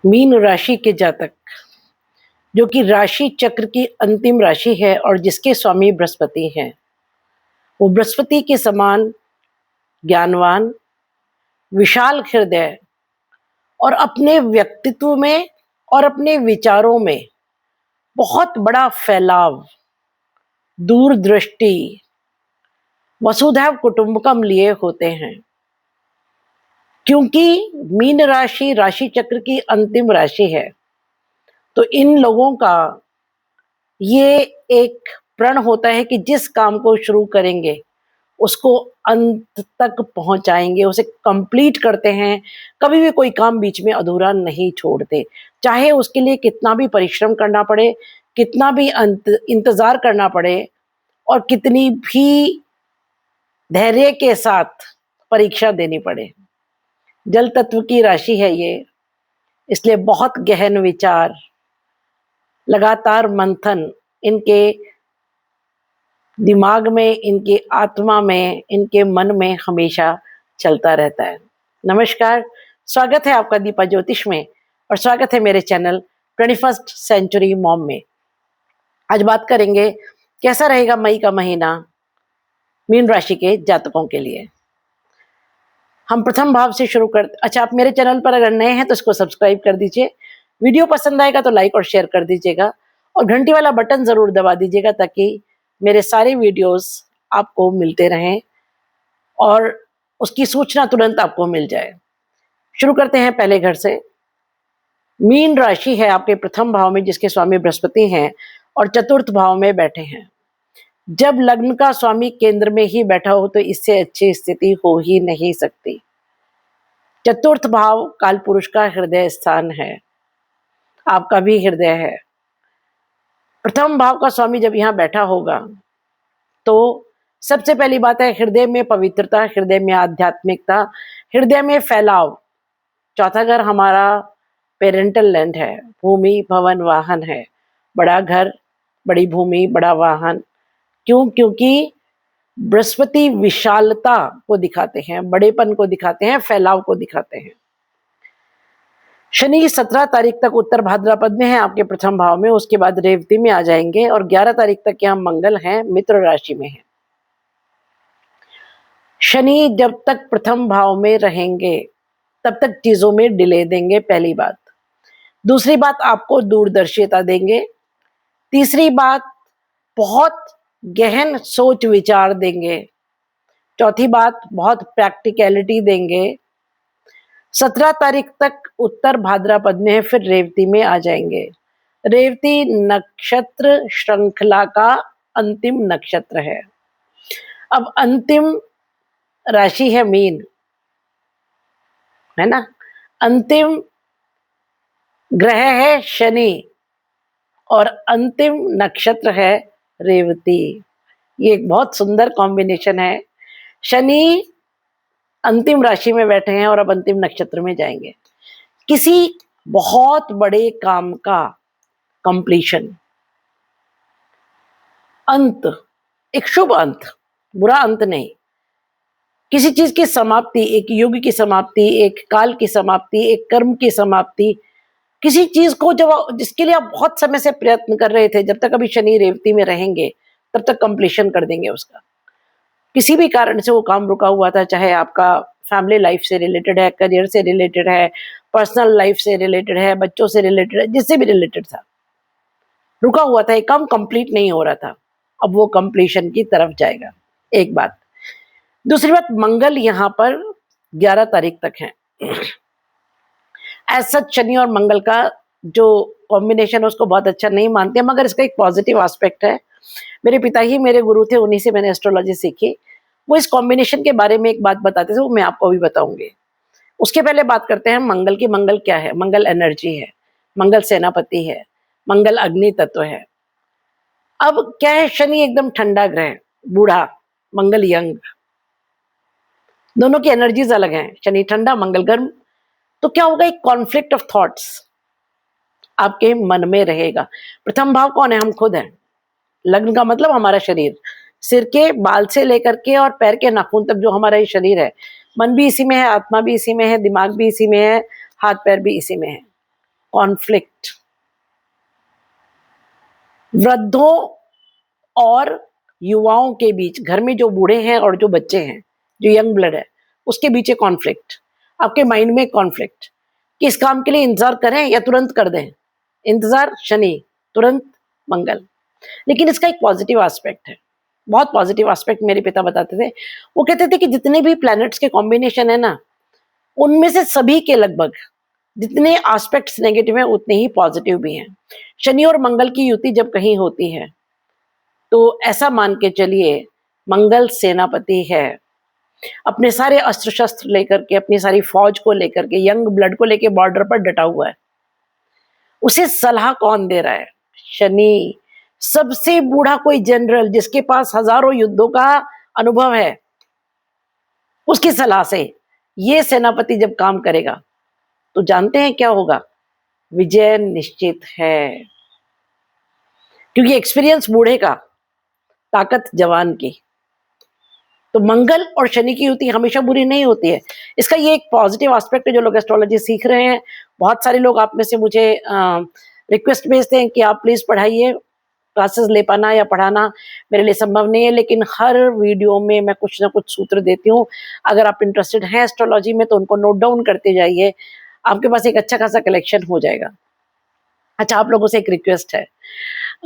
Mean राशि के जातक, जो कि राशि चक्र की अंतिम राशि है और जिसके स्वामी बृहस्पति हैं, वो बृहस्पति के समान ज्ञानवान, विशाल हृदय और अपने व्यक्तित्व में और अपने विचारों में बहुत बड़ा फैलाव, दूरदृष्टि, वसुधैव कुटुंबकम लिए होते हैं। क्योंकि मीन राशि राशि चक्र की अंतिम राशि है, तो इन लोगों का ये एक प्रण होता है कि जिस काम को शुरू करेंगे उसको अंत तक पहुंचाएंगे, उसे कंप्लीट करते हैं। कभी भी कोई काम बीच में अधूरा नहीं छोड़ते, चाहे उसके लिए कितना भी परिश्रम करना पड़े, कितना भी इंतजार करना पड़े और कितनी भी धैर्य के साथ परीक्षा देनी पड़े। जल तत्व की राशि है ये, इसलिए बहुत गहन विचार, लगातार मंथन इनके दिमाग में, इनके आत्मा में, इनके मन में हमेशा चलता रहता है। नमस्कार, स्वागत है आपका दीपा ज्योतिष में और स्वागत है मेरे चैनल 21st सेंचुरी मॉम में। आज बात करेंगे कैसा रहेगा मई का महीना मीन राशि के जातकों के लिए। हम प्रथम भाव से शुरू कर अच्छा, आप मेरे चैनल पर अगर नए हैं तो इसको सब्सक्राइब कर दीजिए, वीडियो पसंद आएगा तो लाइक और शेयर कर दीजिएगा और घंटी वाला बटन जरूर दबा दीजिएगा ताकि मेरे सारे वीडियोस आपको मिलते रहें और उसकी सूचना तुरंत आपको मिल जाए। शुरू करते हैं पहले घर से। मीन राशि है आपके प्रथम भाव में, जिसके स्वामी बृहस्पति हैं और चतुर्थ भाव में बैठे हैं। जब लग्न का स्वामी केंद्र में ही बैठा हो तो इससे अच्छी स्थिति हो ही नहीं सकती। चतुर्थ भाव काल पुरुष का हृदय स्थान है, आपका भी हृदय है। प्रथम भाव का स्वामी जब यहाँ बैठा होगा तो सबसे पहली बात है हृदय में पवित्रता, हृदय में आध्यात्मिकता, हृदय में फैलाव। चौथा घर हमारा पेरेंटल लैंड है, भूमि भवन वाहन है, बड़ा घर, बड़ी भूमि, बड़ा वाहन। क्यों? क्योंकि बृहस्पति विशालता को दिखाते हैं, बड़ेपन को दिखाते हैं, फैलाव को दिखाते हैं। शनि 17 तारीख तक उत्तर भाद्रपद में है आपके प्रथम भाव में, उसके बाद रेवती में आ जाएंगे और 11 तारीख तक यहाँ मंगल हैं, मित्र राशि में है। शनि जब तक प्रथम भाव में रहेंगे तब तक चीजों में डिले देंगे, पहली बात। दूसरी बात, आपको दूरदर्शिता देंगे। तीसरी बात, बहुत गहन सोच विचार देंगे। चौथी बात, बहुत प्रैक्टिकलिटी देंगे। 17 तारीख तक उत्तर भाद्रपद में है, फिर रेवती में आ जाएंगे। रेवती नक्षत्र श्रृंखला का अंतिम नक्षत्र है। अब अंतिम राशि है मीन, है ना। अंतिम ग्रह है शनि और अंतिम नक्षत्र है रेवती। ये एक बहुत सुंदर कॉम्बिनेशन है। शनि अंतिम राशि में बैठे हैं और अब अंतिम नक्षत्र में जाएंगे। किसी बहुत बड़े काम का कंप्लीशन, अंत, एक शुभ अंत, बुरा अंत नहीं। किसी चीज की समाप्ति, एक युग की समाप्ति, एक काल की समाप्ति, एक कर्म की समाप्ति। किसी चीज को जब जिसके लिए आप बहुत समय से प्रयत्न कर रहे थे, जब तक अभी शनि रेवती में रहेंगे तब तक कंप्लीशन कर देंगे उसका। किसी भी कारण से वो काम रुका हुआ था, चाहे आपका फैमिली लाइफ से रिलेटेड है, करियर से रिलेटेड है, पर्सनल लाइफ से रिलेटेड है, बच्चों से रिलेटेड है, जिससे भी रिलेटेड था, रुका हुआ था, एक काम कंप्लीट नहीं हो रहा था, अब वो कंप्लीशन की तरफ जाएगा। एक बात। दूसरी बात, मंगल यहाँ पर 11 तारीख तक है। एज सच शनि और मंगल का जो कॉम्बिनेशन है उसको बहुत अच्छा नहीं मानते, मगर इसका एक पॉजिटिव एस्पेक्ट है। मेरे पिता ही मेरे गुरु थे, उन्हीं से मैंने एस्ट्रोलॉजी सीखी। वो इस कॉम्बिनेशन के बारे में एक बात बताते थे, वो मैं आपको भी बताऊंगी। उसके पहले बात करते हैं मंगल की। मंगल क्या है? मंगल एनर्जी है, मंगल सेनापति है, मंगल अग्नि तत्व है। अब क्या है, शनि एकदम ठंडा ग्रह, बूढ़ा, मंगल यंग, दोनों की एनर्जीज अलग हैं। शनि ठंडा, मंगल गर्म। तो क्या होगा, एक कॉन्फ्लिक्ट ऑफ थॉट्स आपके मन में रहेगा। प्रथम भाव कौन है? हम खुद हैं। लग्न का मतलब हमारा शरीर, सिर के बाल से लेकर के और पैर के नाखून तक जो हमारा ये शरीर है, मन भी इसी में है, आत्मा भी इसी में है, दिमाग भी इसी में है, हाथ पैर भी इसी में है। कॉन्फ्लिक्ट, वृद्धों और युवाओं के बीच, घर में जो बूढ़े हैं और जो बच्चे हैं, जो यंग ब्लड है, उसके बीच एक कॉन्फ्लिक्ट, आपके माइंड में कॉन्फ्लिक्ट कि इस काम के लिए इंतजार करें या तुरंत कर दें। इंतजार शनि, तुरंत मंगल। लेकिन इसका एक पॉजिटिव एस्पेक्ट है, बहुत पॉजिटिव एस्पेक्ट मेरे पिता बताते थे। वो कहते थे कि जितने भी प्लैनेट्स के कॉम्बिनेशन है ना, उनमें से सभी के लगभग जितने एस्पेक्ट्स नेगेटिव हैं उतने ही पॉजिटिव भी हैं। शनि और मंगल की युति जब कहीं होती है तो ऐसा मान के चलिए, मंगल सेनापति है, अपने सारे अस्त्र शस्त्र लेकर के, अपनी सारी फौज को लेकर के, यंग ब्लड को लेकर बॉर्डर पर डटा हुआ है। उसे सलाह कौन दे रहा है? शनि, सबसे बूढ़ा कोई जनरल जिसके पास हजारों युद्धों का अनुभव है, उसकी सलाह से ये सेनापति जब काम करेगा तो जानते हैं क्या होगा? विजय निश्चित है, क्योंकि एक्सपीरियंस बूढ़े का, ताकत जवान की। तो मंगल और शनि की युति हमेशा बुरी नहीं होती है। इसका ये एक पॉजिटिव एस्पेक्ट है। जो लोग एस्ट्रोलॉजी सीख रहे हैं, बहुत सारे लोग आप में से मुझे रिक्वेस्ट भेजते हैं कि आप प्लीज पढ़ाइए। क्लासेस ले पाना या पढ़ाना मेरे लिए संभव नहीं है, लेकिन हर वीडियो में मैं कुछ ना कुछ सूत्र देती हूँ। अगर आप इंटरेस्टेड हैं एस्ट्रोलॉजी में तो उनको नोट डाउन करते जाइए, आपके पास एक अच्छा खासा कलेक्शन हो जाएगा। अच्छा, आप लोगों से एक रिक्वेस्ट है,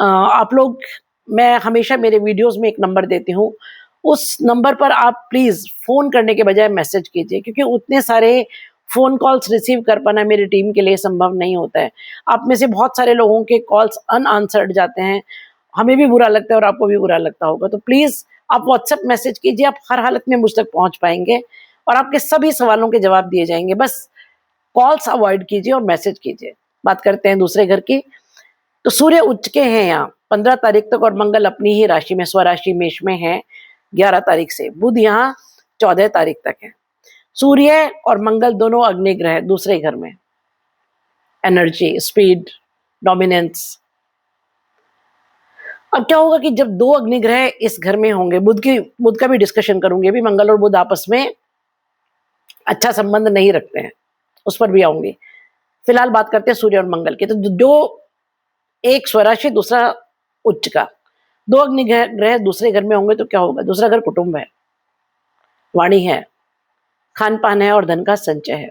आप लोग, मैं हमेशा मेरे वीडियोस में एक नंबर देती हूँ, उस नंबर पर आप प्लीज फोन करने के बजाय मैसेज कीजिए, क्योंकि उतने सारे फोन कॉल्स रिसीव कर पाना मेरी टीम के लिए संभव नहीं होता है। आप में से बहुत सारे लोगों के कॉल्स अनआंसर्ड जाते हैं, हमें भी बुरा लगता है और आपको भी बुरा लगता होगा। तो प्लीज आप व्हाट्सएप मैसेज कीजिए, आप हर हालत में मुझ तक पहुंच पाएंगे और आपके सभी सवालों के जवाब दिए जाएंगे। बस कॉल्स अवॉइड कीजिए और मैसेज कीजिए। बात करते हैं दूसरे घर की। तो सूर्य उच्च के हैं यहाँ 15 तारीख तक और मंगल अपनी ही राशि में, स्वराशि मेष में है 11 तारीख से। बुध यहाँ 14 तारीख तक है। सूर्य और मंगल दोनों अग्नि ग्रह दूसरे घर में, एनर्जी, स्पीड, डोमिनेंस। अब क्या होगा कि जब दो अग्नि ग्रह इस घर में होंगे, बुध का भी डिस्कशन करूंगी, अभी मंगल और बुध आपस में अच्छा संबंध नहीं रखते हैं, उस पर भी आऊंगी। फिलहाल बात करते हैं सूर्य और मंगल की। तो जो एक स्वराशि दूसरा उच्च का, दो अग्नि ग्रह दूसरे घर में होंगे तो क्या होगा? दूसरा घर कुटुंब है, वाणी है, खान पान है और धन का संचय है।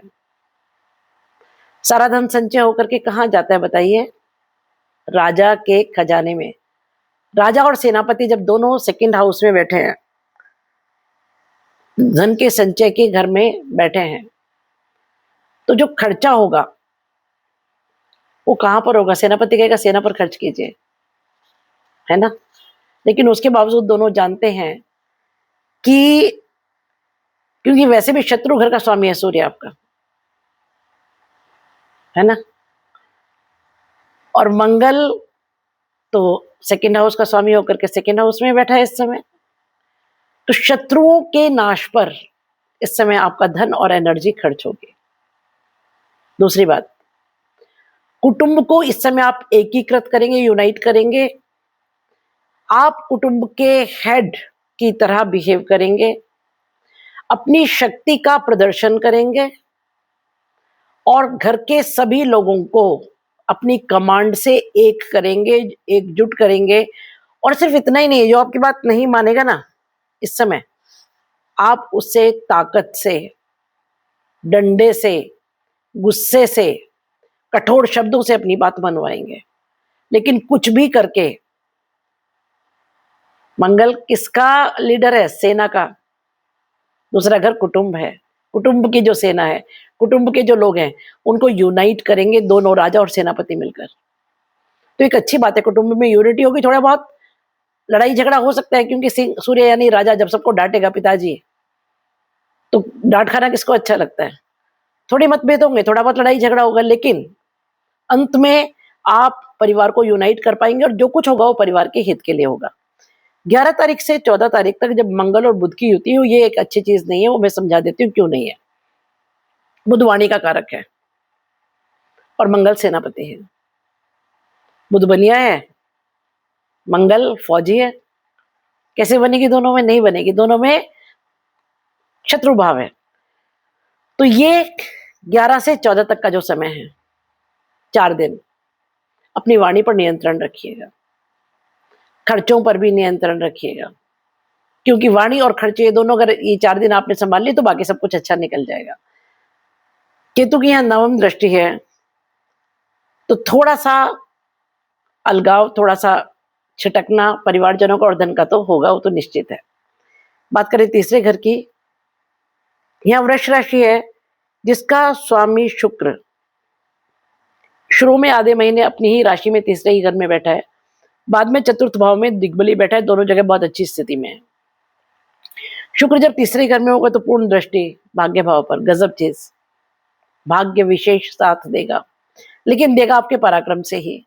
सारा धन संचय होकर के कहाँ जाता है बताइए? राजा के खजाने में। राजा और सेनापति जब दोनों सेकंड हाउस में बैठे हैं, धन के संचय के घर में बैठे हैं, तो जो खर्चा होगा वो कहां पर होगा? सेनापति कहेगा सेना पर खर्च कीजिए, है ना? लेकिन उसके बावजूद दोनों जानते हैं कि, क्योंकि वैसे भी शत्रु घर का स्वामी है सूर्य आपका, है ना? और मंगल तो सेकंड हाउस का स्वामी होकर के सेकंड हाउस में बैठा है इस समय। तो शत्रुओं के नाश पर इस समय आपका धन और एनर्जी खर्च होगी। दूसरी बात, कुटुंब को इस समय आप एकीकृत करेंगे, यूनाइट करेंगे। आप कुटुंब के हेड की तरह बिहेव करेंगे, अपनी शक्ति का प्रदर्शन करेंगे और घर के सभी लोगों को अपनी कमांड से एक करेंगे, एकजुट करेंगे। और सिर्फ इतना ही नहीं, जो आपकी बात नहीं मानेगा ना इस समय, आप उससे ताकत से, डंडे से, गुस्से से, कठोर शब्दों से अपनी बात मनवाएंगे। लेकिन कुछ भी करके, मंगल किसका लीडर है? सेना का। दूसरा घर कुटुंब है, कुटुंब की जो सेना है, कुटुंब के जो लोग हैं, उनको यूनाइट करेंगे दोनों राजा और सेनापति मिलकर। तो एक अच्छी बात है, कुटुंब में यूनिटी होगी। थोड़ा बहुत लड़ाई झगड़ा हो सकता है, क्योंकि सूर्य यानी राजा जब सबको डांटेगा, पिताजी, तो डांट खाना किसको अच्छा लगता है? थोड़े मतभेद होंगे, थोड़ा बहुत लड़ाई झगड़ा होगा, लेकिन अंत में आप परिवार को यूनाइट कर पाएंगे और जो कुछ होगा वो परिवार के हित के लिए होगा। 11 तारीख से 14 तारीख तक जब मंगल और बुध की युति हो, ये एक अच्छी चीज नहीं है, वो मैं समझा देती हूँ क्यों नहीं है। बुध वाणी का कारक है और मंगल सेनापति है। बुध बनिया है, मंगल फौजी है। कैसे बनेगी? दोनों में नहीं बनेगी, दोनों में शत्रु भाव है। तो ये 11 से 14 तक का जो समय है, 4 दिन अपनी वाणी पर नियंत्रण रखिएगा, खर्चों पर भी नियंत्रण रखिएगा, क्योंकि वाणी और खर्चे ये दोनों अगर ये 4 दिन आपने संभाल ली तो बाकी सब कुछ अच्छा निकल जाएगा। केतु की यहाँ नवम दृष्टि है, तो थोड़ा सा अलगाव, थोड़ा सा छिटकना परिवारजनों का और धन का तो होगा, वो तो निश्चित है। बात करें तीसरे घर की, यहाँ वृष राशि है जिसका स्वामी शुक्र शुरू में आधे महीने अपनी ही राशि में तीसरे ही घर में बैठा है, बाद में चतुर्थ भाव में दिग्बली बैठा है, दोनों जगह बहुत अच्छी स्थिति में है। शुक्र जब तीसरे घर में होगा तो पूर्ण दृष्टि भाग्य भाव पर, गजब चीज, भाग्य विशेष साथ देगा, लेकिन देगा आपके पराक्रम से ही।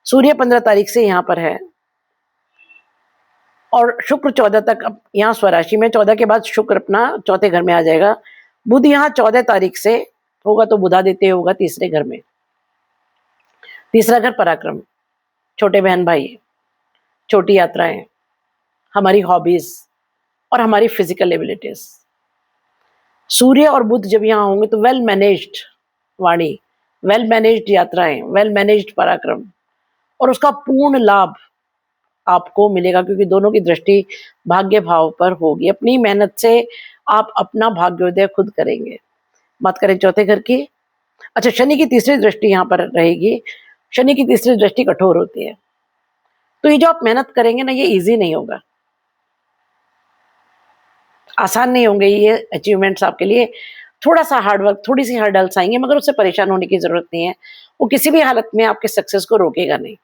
सूर्य 15 तारीख से यहाँ पर है और शुक्र 14 तक यहाँ स्वराशि में, 14 के बाद शुक्र अपना चौथे घर में आ जाएगा। बुध यहाँ 14 तारीख से होगा तो बुधादित्य होगा तीसरे घर में। तीसरा घर पराक्रम, छोटे बहन भाई, छोटी यात्राएं, हमारी हॉबीज और हमारी फिजिकल एबिलिटीज। सूर्य और बुध जब यहाँ होंगे तो वेल मैनेज्ड वाणी, वेल मैनेज्ड यात्राएं, वेल मैनेज्ड पराक्रम और उसका पूर्ण लाभ आपको मिलेगा, क्योंकि दोनों की दृष्टि भाग्य भाव पर होगी। अपनी मेहनत से आप अपना भाग्योदय खुद करेंगे। बात करें चौथे घर की, अच्छा शनि की तीसरी दृष्टि यहाँ पर रहेगी। शनि की तीसरी दृष्टि कठोर होती है, तो ये जो आप मेहनत करेंगे ना, ये इजी नहीं होगा, आसान नहीं होंगे ये अचीवमेंट्स आपके लिए। थोड़ा सा हार्डवर्क, थोड़ी सी हर्डल्स आएंगे, मगर उससे परेशान होने की जरूरत नहीं है, वो किसी भी हालत में आपके सक्सेस को रोकेगा नहीं।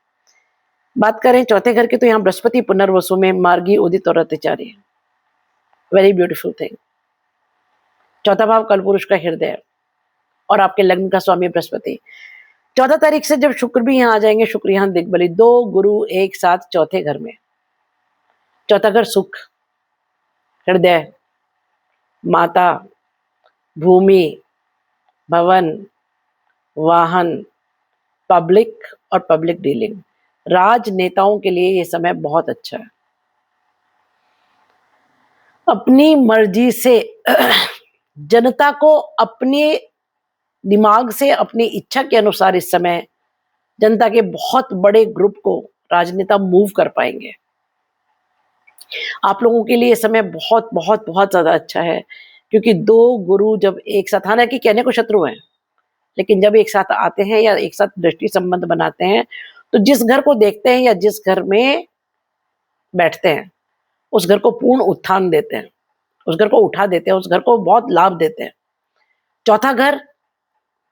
बात करें चौथे घर की, तो यहाँ बृहस्पति पुनर्वसु में मार्गी, उदित और अतिचारी, वेरी ब्यूटीफुल थिंग। चौथा भाव कलपुरुष का हृदय और आपके लग्न का स्वामी बृहस्पति। 14 तारीख से जब शुक्र भी यहाँ आ जाएंगे, शुक्र यहाँ दिग्बली, 2 गुरु एक साथ चौथे घर में। चौथा घर सुख, हृदय, माता, भूमि, भवन, वाहन, पब्लिक और पब्लिक डीलिंग, राजनेताओं के लिए ये समय बहुत अच्छा है। अपनी मर्जी से जनता को अपने दिमाग से, अपनी इच्छा के अनुसार इस समय जनता के बहुत बड़े ग्रुप को राजनेता मूव कर पाएंगे। आप लोगों के लिए ये समय बहुत बहुत बहुत ज्यादा अच्छा है, क्योंकि 2 गुरु जब एक साथ, हालांकि कहने को शत्रु हैं, लेकिन जब एक साथ आते हैं या एक साथ दृष्टि संबंध बनाते हैं, तो जिस घर को देखते हैं या जिस घर में बैठते हैं उस घर को पूर्ण उत्थान देते हैं, उस घर को उठा देते हैं, उस घर को बहुत लाभ देते हैं। चौथा घर,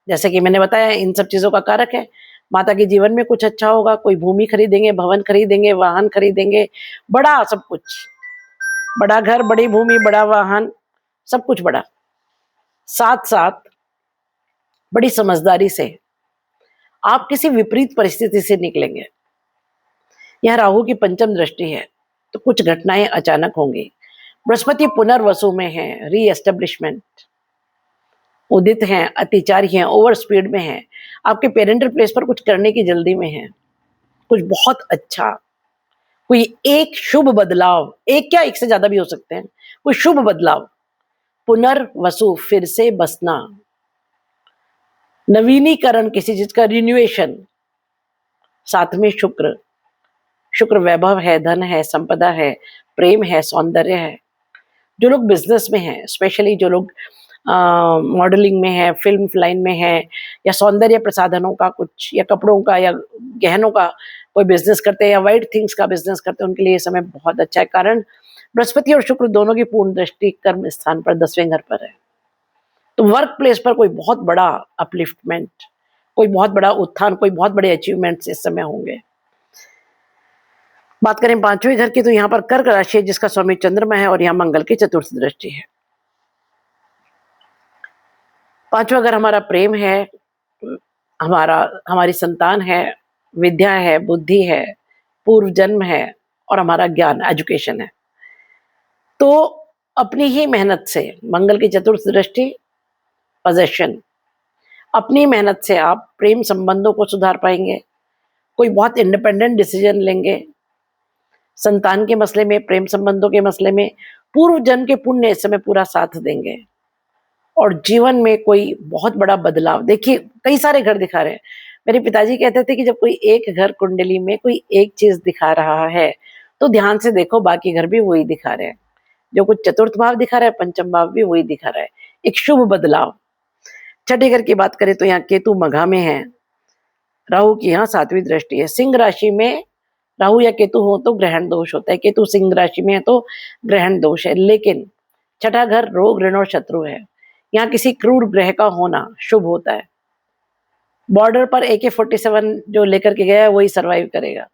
जैसे कि मैंने बताया, इन सब चीजों का कारक है। माता के जीवन में कुछ अच्छा होगा, कोई भूमि खरीदेंगे, भवन खरीदेंगे, वाहन खरीदेंगे, बड़ा सब कुछ, बड़ा घर, बड़ी भूमि, बड़ा वाहन, सब कुछ बड़ा। साथ साथ बड़ी समझदारी से आप किसी विपरीत परिस्थिति से निकलेंगे। यह राहु की पंचम दृष्टि है, तो कुछ घटनाएं अचानक होंगी। बृहस्पति पुनर्वसु में है, री एस्टेब्लिशमेंट, उदित हैं, अतिचारी हैं, ओवर स्पीड में हैं, आपके पेरेंटल प्लेस पर कुछ करने की जल्दी में है, कुछ बहुत अच्छा, कोई एक शुभ बदलाव, एक क्या एक से ज्यादा भी हो सकते हैं, कोई शुभ बदलाव, पुनर्वसु, फिर से बसना, नवीनीकरण, किसी चीज का रिन्यूएशन। साथ में शुक्र, शुक्र वैभव है, धन है, संपदा है, प्रेम है, सौंदर्य है। जो लोग बिजनेस में हैं, स्पेशली जो लोग मॉडलिंग में है, फिल्म लाइन में है, या सौंदर्य प्रसाधनों का कुछ, या कपड़ों का या गहनों का कोई बिजनेस करते हैं, या वाइट थिंग्स का बिजनेस करते हैं, उनके लिए ये समय बहुत अच्छा है। कारण बृहस्पति और शुक्र दोनों की पूर्ण दृष्टि कर्म स्थान पर 10वें घर पर है, तो वर्क प्लेस पर कोई बहुत बड़ा अपलिफ्टमेंट, कोई बहुत बड़ा उत्थान, कोई बहुत बड़े अचीवमेंट्स इस समय होंगे। बात करें 5वें घर की, तो यहाँ पर कर्क राशि है जिसका स्वामी चंद्रमा है और यहाँ मंगल की चतुर्थ दृष्टि है। 5वां घर हमारा प्रेम है, हमारी संतान है, विद्या है, बुद्धि है, पूर्व जन्म है और हमारा ज्ञान, एजुकेशन है। तो अपनी ही मेहनत से, मंगल की चतुर्थ दृष्टि, पोजेशन, अपनी मेहनत से आप प्रेम संबंधों को सुधार पाएंगे, कोई बहुत इंडिपेंडेंट डिसीजन लेंगे, संतान के मसले में, प्रेम संबंधों के मसले में पूर्व जन्म के पुण्य इस समय पूरा साथ देंगे, और जीवन में कोई बहुत बड़ा बदलाव। देखिए कई सारे घर दिखा रहे हैं, मेरे पिताजी कहते थे कि जब कोई एक घर कुंडली में कोई एक चीज दिखा रहा है तो ध्यान से देखो, बाकी घर भी वही दिखा रहे हैं। जो कुछ चतुर्थ भाव दिखा रहा है, पंचम भाव भी वही दिखा रहा है, एक शुभ बदलाव। छठे घर की बात करें तो यहाँ केतु मघा में है, राहु की यहाँ 7वीं दृष्टि है। सिंह राशि में राहु या केतु हो तो ग्रहण दोष होता है, केतु सिंह राशि में है तो ग्रहण दोष है। लेकिन छठा घर रोग ऋण और शत्रु है, यहाँ किसी क्रूर ग्रह का होना शुभ होता है। बॉर्डर पर AK-47 जो लेकर के गया है वही सरवाइव करेगा।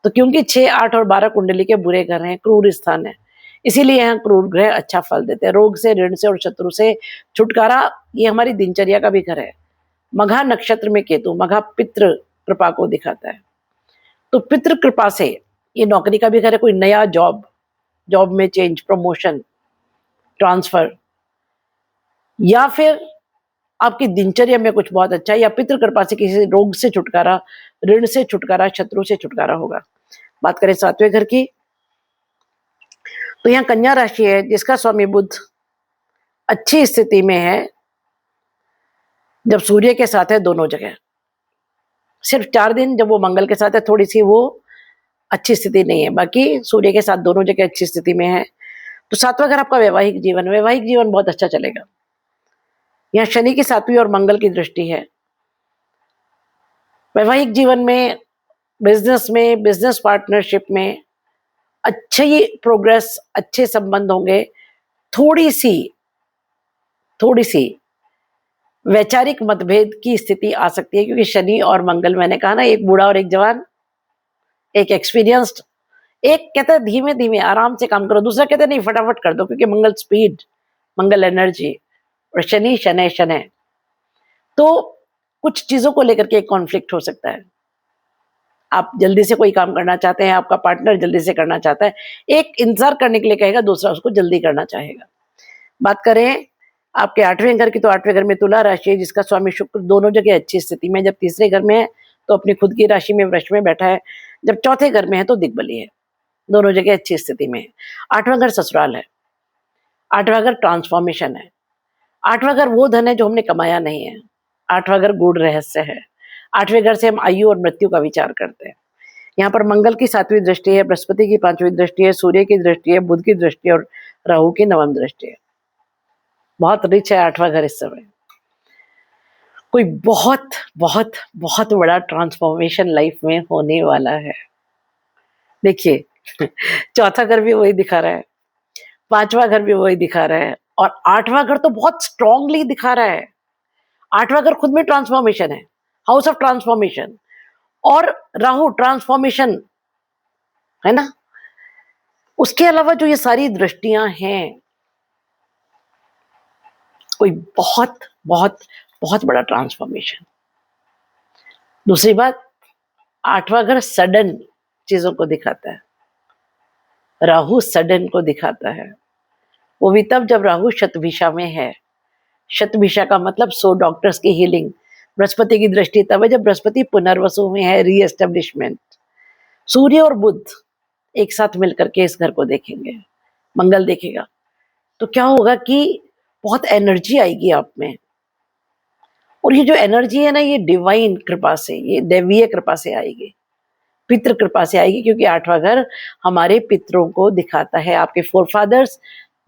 तो क्योंकि 6, 8 और 12 कुंडली के बुरे घर हैं, क्रूर स्थान है, इसीलिए यहाँ क्रूर ग्रह अच्छा फल देते हैं। रोग से, ऋण से और शत्रु से छुटकारा, ये हमारी दिनचर्या का भी घर है। मघा नक्षत्र में केतु, मघा पितृ कृपा को दिखाता है, तो पितृ कृपा से ये नौकरी का भी घर है। कोई नया जॉब में चेंज, प्रमोशन, ट्रांसफर, या फिर आपकी दिनचर्या में कुछ बहुत अच्छा है, या पितृ कृपा से किसी रोग से छुटकारा, ऋण से छुटकारा, शत्रु से छुटकारा होगा। बात करें 7वें घर की, तो यहाँ कन्या राशि है जिसका स्वामी बुध अच्छी स्थिति में है जब सूर्य के साथ है दोनों जगह। सिर्फ 4 दिन जब वो मंगल के साथ है थोड़ी सी वो अच्छी स्थिति नहीं है, बाकी सूर्य के साथ दोनों जगह अच्छी स्थिति में है। तो 7वां घर आपका वैवाहिक जीवन बहुत अच्छा चलेगा। यहाँ शनि की 7वीं और मंगल की दृष्टि है। वैवाहिक जीवन में, बिजनेस पार्टनरशिप में अच्छी प्रोग्रेस, अच्छे संबंध होंगे। थोड़ी सी वैचारिक मतभेद की स्थिति आ सकती है, क्योंकि शनि और मंगल, मैंने कहा ना, एक बूढ़ा और एक जवान, एक एक्सपीरियंस्ड, एक कहता है धीमे धीमे आराम से काम करो, दूसरा कहता है नहीं फटाफट कर दो, क्योंकि मंगल स्पीड, मंगल एनर्जी, और शनि शनै। तो कुछ चीजों को लेकर के एक कॉन्फ्लिक्ट हो सकता है। आप जल्दी से कोई काम करना चाहते हैं, आपका पार्टनर जल्दी से करना चाहता है, एक इंतजार करने के लिए कहेगा, दूसरा उसको जल्दी करना चाहेगा। बात करें आपके 8वें घर की, तो 8वें घर में तुला राशि है जिसका स्वामी शुक्र दोनों जगह अच्छी स्थिति में। जब तीसरे घर में है तो अपनी खुद की राशि में वृष में बैठा है, जब चौथे घर में है तो दिग्बली है, दोनों जगह अच्छी स्थिति में है। 8वां घर ससुराल है, 8वां घर ट्रांसफॉर्मेशन है, 8वां घर वो धन है जो हमने कमाया नहीं है, 8वां घर गूढ़ रहस्य है। 8वें घर से हम आयु और मृत्यु का विचार करते हैं। यहाँ पर मंगल की 7वीं दृष्टि है, बृहस्पति की 5वीं दृष्टि है, सूर्य की दृष्टि है, बुध की दृष्टि है और राहु की 9वीं दृष्टि है। बहुत रिच है 8वां घर इस समय। कोई बहुत बहुत बहुत बड़ा ट्रांसफॉर्मेशन लाइफ में होने वाला है। देखिए चौथा घर भी वही दिखा रहा है, 5वां घर भी वही दिखा रहा है, और 8वां घर तो बहुत स्ट्रांगली दिखा रहा है। 8वां घर खुद में ट्रांसफॉर्मेशन है, हाउस ऑफ ट्रांसफॉर्मेशन, और राहु ट्रांसफॉर्मेशन है ना। उसके अलावा जो ये सारी दृष्टियां हैं, कोई बहुत बहुत बहुत बड़ा ट्रांसफॉर्मेशन। दूसरी बात, 8वां घर सडन चीजों को दिखाता है, राहु सडन को दिखाता है। वो भी तब जब राहु शतभिषा में है। शतभिषा का मतलब 100 डॉक्टर्स की हीलिंग। बृहस्पति की दृष्टि तब है जब बृहस्पति पुनर्वसु में है, रीएस्टेब्लिशमेंट। सूर्य और बुध एक साथ मिलकर के इस घर को देखेंगे, मंगल देखेगा, तो क्या होगा कि बहुत एनर्जी आएगी आप में। और ये जो एनर्जी है ना, ये डिवाइन कृपा से, ये दैवीय कृपा से आएगी, पितृ कृपा से आएगी, क्योंकि 8वां घर हमारे पितरों को दिखाता है। आपके फोरफादर्स,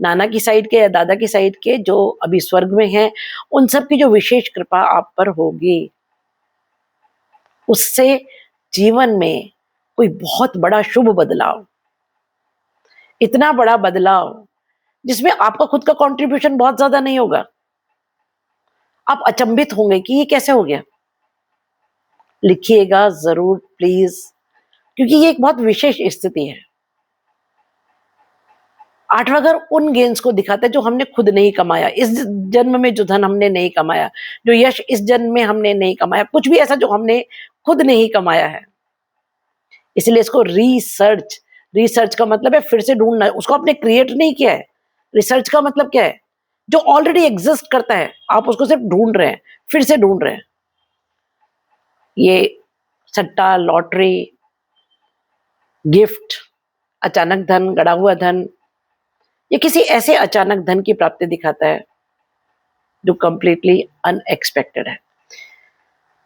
नाना की साइड के या दादा की साइड के जो अभी स्वर्ग में हैं, उन सब की जो विशेष कृपा आप पर होगी, उससे जीवन में कोई बहुत बड़ा शुभ बदलाव, इतना बड़ा बदलाव जिसमें आपका खुद का कंट्रीब्यूशन बहुत ज्यादा नहीं होगा। आप अचंभित होंगे कि ये कैसे हो गया। लिखिएगा जरूर प्लीज, क्योंकि ये एक बहुत विशेष स्थिति है। 8वां घर उन गेन्स को दिखाता है जो हमने खुद नहीं कमाया, इस जन्म में जो धन हमने नहीं कमाया, जो यश इस जन्म में हमने नहीं कमाया, कुछ भी ऐसा जो हमने खुद नहीं कमाया है। इसलिए इसको रिसर्च का मतलब है फिर से ढूंढना, उसको आपने क्रिएट नहीं किया है। रिसर्च का मतलब क्या है, जो ऑलरेडी एग्जिस्ट करता है, आप उसको सिर्फ ढूंढ रहे हैं, फिर से ढूंढ रहे हैं। ये सट्टा, लॉटरी, गिफ्ट, अचानक धन, गड़ा हुआ धन, ये किसी ऐसे अचानक धन की प्राप्ति दिखाता है जो कंप्लीटली अनएक्सपेक्टेड है।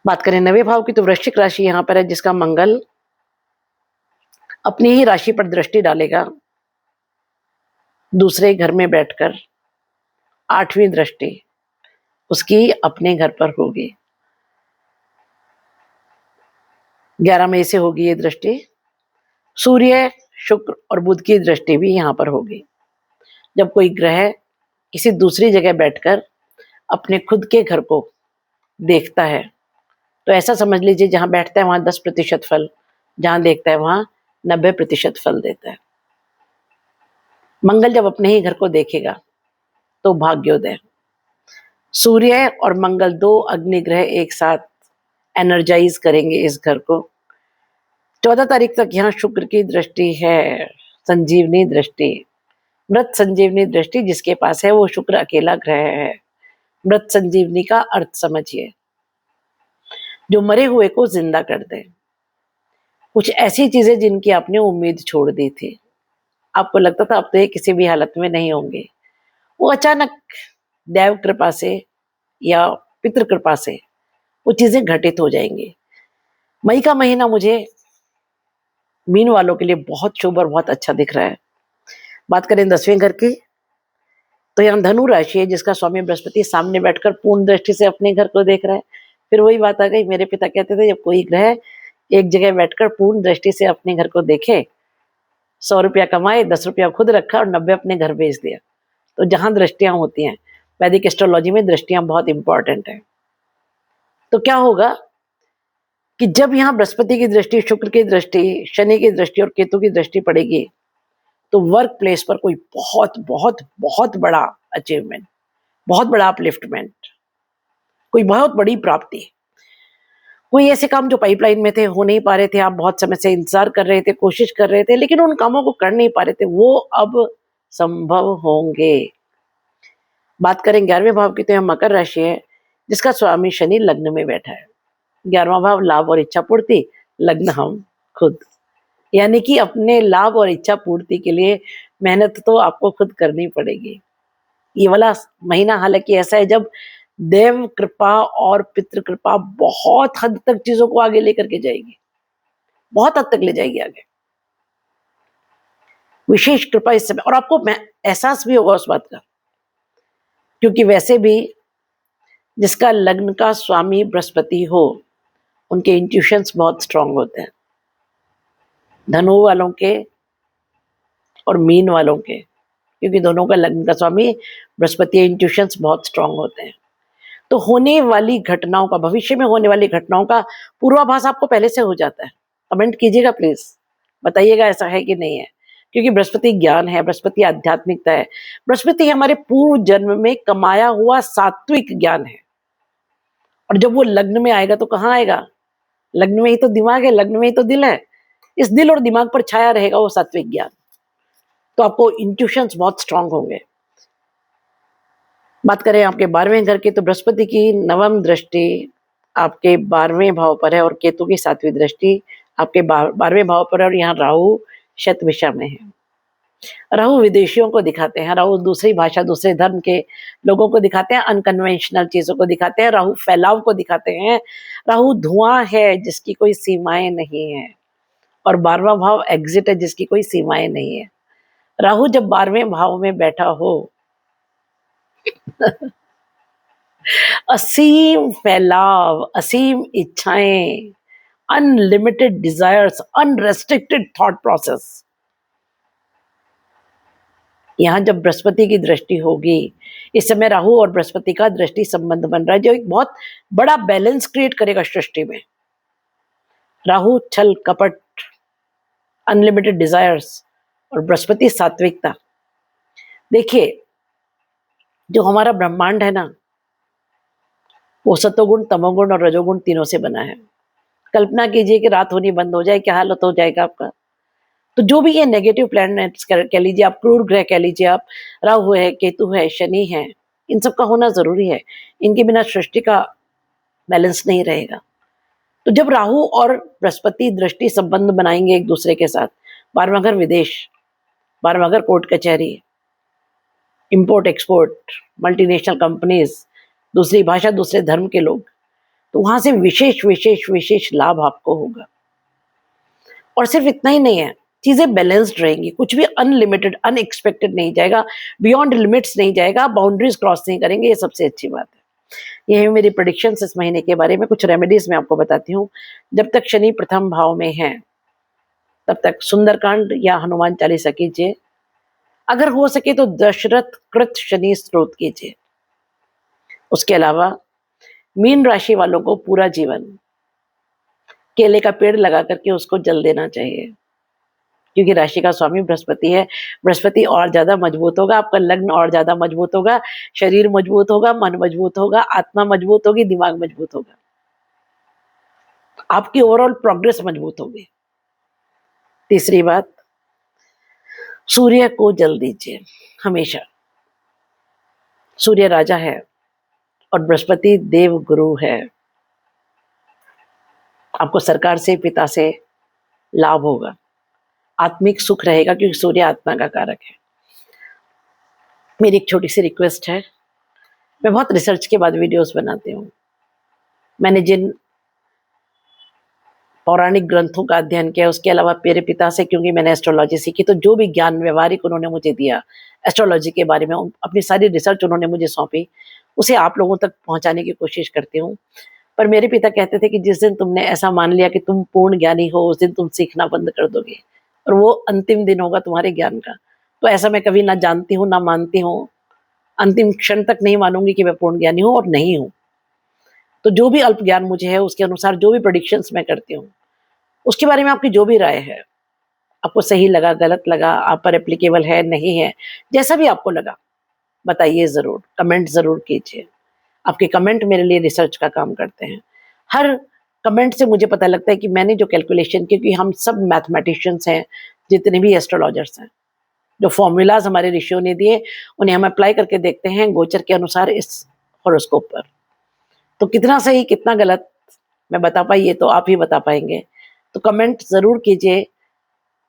बात करें नवे भाव की तो वृश्चिक राशि यहाँ पर है, जिसका मंगल अपनी ही राशि पर दृष्टि डालेगा दूसरे घर में बैठकर। 8वीं दृष्टि उसकी अपने घर पर होगी। 11 मई से होगी ये दृष्टि। सूर्य, शुक्र और बुध की दृष्टि भी यहाँ पर होगी। जब कोई ग्रह किसी दूसरी जगह बैठकर अपने खुद के घर को देखता है तो ऐसा समझ लीजिए, जहां बैठता है वहां 10% फल, जहां देखता है वहां 90% फल देता है। मंगल जब अपने ही घर को देखेगा तो भाग्योदय। सूर्य और मंगल, दो अग्नि ग्रह एक साथ एनर्जाइज करेंगे इस घर को। 14 तारीख तक यहाँ शुक्र की दृष्टि है, संजीवनी दृष्टि, मृत संजीवनी दृष्टि जिसके पास है वो शुक्र अकेला ग्रह है। मृत संजीवनी का अर्थ समझिए, जो मरे हुए को जिंदा कर दे। कुछ ऐसी चीजें जिनकी आपने उम्मीद छोड़ दी थी, आपको लगता था अब तो ये किसी भी हालत में नहीं होंगे, वो अचानक दैव कृपा से या पितृ कृपा से वो चीजें घटित हो जाएंगी। मई का महीना मुझे मीन वालों के लिए बहुत शुभ और बहुत अच्छा दिख रहा है। बात करें 10वें घर की तो यहाँ धनु राशि है, जिसका स्वामी बृहस्पति सामने बैठकर पूर्ण दृष्टि से अपने घर को देख रहा है। फिर वही बात आ गई, मेरे पिता कहते थे जब कोई ग्रह एक जगह बैठकर पूर्ण दृष्टि से अपने घर को देखे, 100 रुपया कमाए, 10 रुपया खुद रखा और 90 अपने घर भेज दिया। तो जहां दृष्टियां होती हैं, वैदिक एस्ट्रोलॉजी में दृष्टियां बहुत इंपॉर्टेंट है। तो क्या होगा कि जब यहाँ बृहस्पति की दृष्टि, शुक्र की दृष्टि, शनि की दृष्टि और केतु की दृष्टि पड़ेगी तो वर्क प्लेस पर कोई बहुत बहुत बहुत बड़ा अचीवमेंट, बहुत बड़ा अपलिफ्टमेंट, कोई बहुत बड़ी प्राप्ति, कोई ऐसे काम जो पाइपलाइन में थे, हो नहीं पा रहे थे, आप बहुत समय से इंतजार कर रहे थे, कोशिश कर रहे थे, लेकिन उन कामों को कर नहीं पा रहे थे, वो अब संभव होंगे। बात करें 11वें भाव की तो यह मकर राशि है, जिसका स्वामी शनि लग्न में बैठा है। 11वां भाव लाभ और इच्छा पूर्ति, लग्न हम खुद, यानी कि अपने लाभ और इच्छा पूर्ति के लिए मेहनत तो आपको खुद करनी पड़ेगी। ये वाला महीना हालांकि ऐसा है जब देव कृपा और पितृ कृपा बहुत हद तक चीजों को आगे लेकर के जाएगी, बहुत हद तक ले जाएगी आगे, विशेष कृपा इस समय। और आपको एहसास भी होगा उस बात का, क्योंकि वैसे भी जिसका लग्न का स्वामी बृहस्पति हो, उनके इंट्यूशंस बहुत स्ट्रांग होते हैं। धनु वालों के और मीन वालों के, क्योंकि दोनों का लग्न का स्वामी बृहस्पति, इंट्यूशंस बहुत स्ट्रांग होते हैं। तो होने वाली घटनाओं का, भविष्य में होने वाली घटनाओं का पूर्वाभास आपको पहले से हो जाता है। कमेंट कीजिएगा प्लीज, बताइएगा ऐसा है कि नहीं है, क्योंकि बृहस्पति ज्ञान है, बृहस्पति आध्यात्मिकता है, बृहस्पति हमारे पूर्व जन्म में कमाया हुआ सात्विक ज्ञान है। और जब वो लग्न में आएगा तो कहाँ आएगा? लग्न में ही तो दिमाग है, लग्न में ही तो दिल है। इस दिल और दिमाग पर छाया रहेगा वो सात्विक ज्ञान, तो आपको इंट्यूशंस बहुत स्ट्रांग होंगे। बात करें आपके 12वें घर की तो बृहस्पति की नवम दृष्टि आपके 12वें भाव पर है और केतु की 7वीं दृष्टि आपके 12वें भाव पर है, और यहाँ राहु शतभिषा में है। राहु विदेशियों को दिखाते हैं, राहु दूसरी भाषा, दूसरे धर्म के लोगों को दिखाते हैं, अनकन्वेंशनल चीजों को दिखाते हैं, राहु फैलाव को दिखाते हैं। राहु धुआं है जिसकी कोई सीमाएं नहीं है, और 12वां भाव एग्जिट है जिसकी कोई सीमाएं नहीं है। राहु जब 12वें भाव में बैठा हो असीम फैलाव, असीम इच्छाएं, unlimited desires, unrestricted thought process. यहां जब बृहस्पति की दृष्टि होगी, इस समय राहु और बृहस्पति का दृष्टि संबंध बन रहा है जो एक बहुत बड़ा बैलेंस क्रिएट करेगा सृष्टि में। राहु छल कपट, अनलिमिटेड डिजायर्स, और बृहस्पति सात्विकता। देखिए, जो हमारा ब्रह्मांड है ना, वो सतोगुण, तमोगुण और रजोगुण तीनों से बना है। कल्पना कीजिए कि रात होनी बंद हो जाए, क्या हालत हो जाएगा आपका। तो जो भी ये नेगेटिव प्लैनेट्स कह लीजिए आप, क्रूर ग्रह कह लीजिए आप, राहु है, केतु है, शनि है, इन सब का होना जरूरी है। इनके बिना सृष्टि का बैलेंस नहीं रहेगा। तो जब राहु और बृहस्पति दृष्टि संबंध बनाएंगे एक दूसरे के साथ, 12वां घर विदेश, 12वां घर कोर्ट कचहरी, इंपोर्ट एक्सपोर्ट, मल्टीनेशनल कंपनीज, दूसरी भाषा, दूसरे धर्म के लोग, तो वहां से विशेष विशेष विशेष लाभ आपको होगा। और सिर्फ इतना ही नहीं है, चीजें बैलेंस्ड रहेंगी, कुछ भी अनलिमिटेड अनएक्सपेक्टेड नहीं जाएगा, बियॉन्ड लिमिट्स नहीं जाएगा, बाउंड्रीज क्रॉस नहीं करेंगे, ये सबसे अच्छी बात है। ये है मेरी प्रेडिक्शंस इस महीने के बारे में। कुछ रेमेडीज मैं आपको बताती हूँ। जब तक शनि प्रथम भाव में है तब तक सुंदरकांड या हनुमान चालीसा कीजिए। अगर हो सके तो दशरथ कृत शनि स्तोत्र कीजिए। उसके अलावा मीन राशि वालों को पूरा जीवन केले का पेड़ लगा करके उसको जल देना चाहिए, क्योंकि राशि का स्वामी बृहस्पति है। बृहस्पति और ज्यादा मजबूत होगा, आपका लग्न और ज्यादा मजबूत होगा, शरीर मजबूत होगा, मन मजबूत होगा, आत्मा मजबूत होगी, दिमाग मजबूत होगा, आपकी ओवरऑल प्रोग्रेस मजबूत होगी। तीसरी बात, सूर्य को जल दीजिए हमेशा। सूर्य राजा है और बृहस्पति देव गुरु है। आपको सरकार से, पिता से लाभ होगा, आत्मिक सुख रहेगा, क्योंकि सूर्य आत्मा का कारक है। मेरी एक छोटी सी रिक्वेस्ट है, मैं बहुत रिसर्च के बाद वीडियोस बनाती हूँ। मैंने जिन पौराणिक ग्रंथों का अध्ययन किया, उसके अलावा मेरे पिता से, क्योंकि मैंने एस्ट्रोलॉजी सीखी, तो जो भी ज्ञान व्यवहारिक उन्होंने मुझे दिया एस्ट्रोलॉजी के बारे में, अपनी सारी रिसर्च उन्होंने मुझे सौंपी, उसे आप लोगों तक पहुंचाने की कोशिश करती हूँ। पर मेरे पिता कहते थे कि जिस दिन तुमने ऐसा मान लिया कि तुम पूर्ण ज्ञानी हो, उस दिन तुम सीखना बंद कर दोगे, और वो अंतिम दिन होगा तुम्हारे ज्ञान का। तो ऐसा मैं कभी ना जानती हूँ, ना मानती हूँ, अंतिम क्षण तक नहीं मानूंगी कि मैं पूर्ण ज्ञानी हूँ और नहीं हूँ। तो जो भी अल्प ज्ञान मुझे है, उसके अनुसार जो भी प्रेडिक्शंस मैं करती हूँ, उसके बारे में आपकी जो भी राय है, आपको सही लगा, गलत लगा, आप पर एप्लीकेबल है, नहीं है, जैसा भी आपको लगा बताइए ज़रूर, कमेंट ज़रूर कीजिए। आपके कमेंट मेरे लिए रिसर्च का काम करते हैं। हर कमेंट से मुझे पता लगता है कि मैंने जो कैलकुलेशन, क्योंकि हम सब मैथमेटिशियंस हैं, जितने भी एस्ट्रोलॉजर्स हैं, जो फॉर्मूलाज हमारे ऋषियों ने दिए उन्हें हम अप्लाई करके देखते हैं गोचर के अनुसार इस हॉरोस्कोप पर। तो कितना सही कितना गलत मैं बता पाई, ये तो आप ही बता पाएंगे। तो कमेंट ज़रूर कीजिए,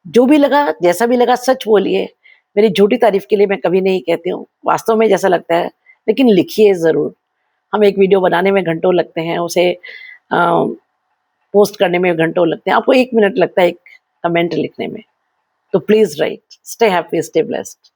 जो भी लगा, जैसा भी लगा, सच बोलिए। मेरी झूठी तारीफ के लिए मैं कभी नहीं कहती हूँ, वास्तव में जैसा लगता है, लेकिन लिखिए ज़रूर। हम एक वीडियो बनाने में घंटों लगते हैं, उसे पोस्ट करने में घंटों लगते हैं, आपको 1 मिनट लगता है एक कमेंट लिखने में। तो please write, stay happy, stay blessed.